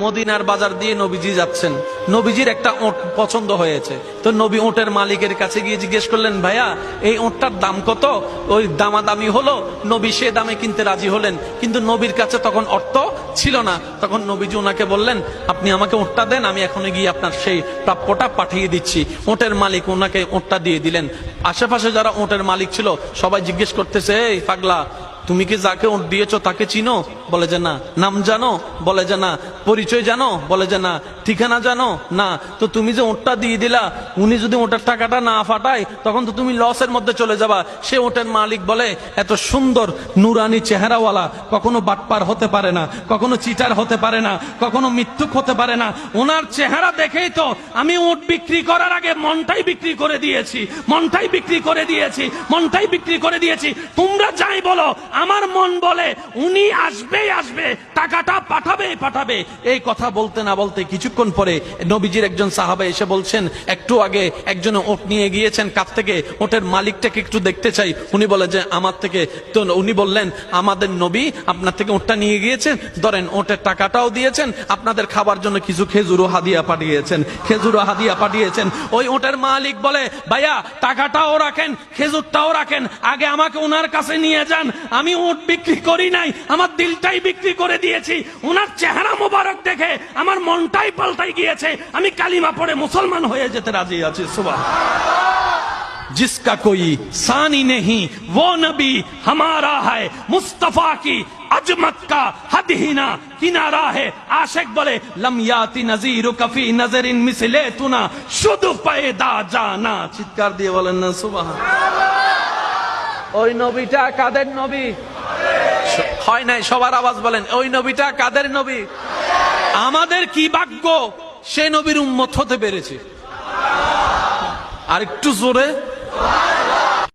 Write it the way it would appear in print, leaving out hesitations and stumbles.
মদিনার বাজার দিয়ে নবীজি যাচ্ছেন, নবীজির একটা ওট পছন্দ হয়েছে। তো নবী ওটের মালিকের কাছে গিয়ে জিজ্ঞেস করলেন, ভাইয়া এই ওটটার দাম কত? ওই দামাদামি হলো, নবী সে দামে কিনতে রাজি হলেন, কিন্তু নবীর কাছে তখন অর্থ ছিল না। তখন নবীজি ওনাকে বললেন, আপনি আমাকে ওটটা দেন, আমি এখনই গিয়ে আপনার সেই প্রাপ্যটা পাঠিয়ে দিচ্ছি। ওটের মালিক ওনাকে ওটটা দিয়ে দিলেন। আশেপাশে যারা ওটের মালিক ছিল সবাই জিজ্ঞেস করতেছে, এই পাগলা, তুমি কি যাকে ওট দিয়েছো তাকে চিনো? বলে যে না। নাম জানো? বলে যে না। পরিচয় জানো? বলে যে না। ঠিকানা জানো? না। তো তুমি যে ওটটা দিয়ে দিলা, উনি যদি ওটার টাকাটা না ফাটায় তখন তো তুমি লসের মধ্যে চলে যাবা। সে ওটের মালিক বলে, এত সুন্দর নুরানি চেহারাওয়ালা কখনো বাটপার হতে পারে না, কখনো চিটার হতে পারে না, কখনো মিথ্যুক হতে পারে না। ওনার চেহারা দেখেই তো আমি ওট বিক্রি করার আগে মনটাই বিক্রি করে দিয়েছি, মনটাই বিক্রি করে দিয়েছি, মনটাই বিক্রি করে দিয়েছি। তোমরা যাই বলো, আমার মন বলে উনি আসবেই আসবে, টাকাটা পাঠাবে পাঠাবে। এই কথা বলতে না বলতে কিছুক্ষণ পরে নবীজির একজন সাহাবা এসে বলছেন, একটু আগে একজন ওট নিয়ে গিয়েছেন, কাছ থেকে ওটের মালিকটাকে একটু দেখতে চাই। উনি বলে যে আমার থেকে। তো উনি বললেন, আমাদের নবী আপনার থেকে ওটটা নিয়ে গিয়েছেন, ধরেন ওটের টাকাটাও দিয়েছেন, আপনাদের খাবার জন্য কিছু খেজুরও হাদিয়া পাঠিয়েছেন, খেজুরও হাদিয়া পাঠিয়েছেন। ওই ওটের মালিক বলে, ভাইয়া টাকাটাও রাখেন, খেজুরটাও রাখেন, আগে আমাকে ওনার কাছে নিয়ে যান। আমি ওট বিক্রি করি নাই, আমার দিলটাই বিক্রি করে দিয়েছি। ওনার চেহারা মোবারক দেখে আমার মনটাই পাল্টাই গিয়েছে, আমি কালিমা পড়ে মুসলমান হয়ে যেতে রাজি আছি। সুবহানাল্লাহ। जिसका कोई सानी नहीं वो नबी हमारा है, मुस्तफा की अजमत का हद ही ना किनारा है। आशिक बोले लम याति नजीरु कफी नजरिन मिसले तुना शुद्ध पैदा जाना। চিৎকার দিয়ে বলেন না সুবহানাল্লাহ। ওই নবীটা কাদের নবী? হয় নাই, সবার আওয়াজ বলেন, ওই নবীটা কাদের নবী? আমাদের কি ভাগ্য সে নবীর উম্মত হতে পেরেছে। আর একটু জোরে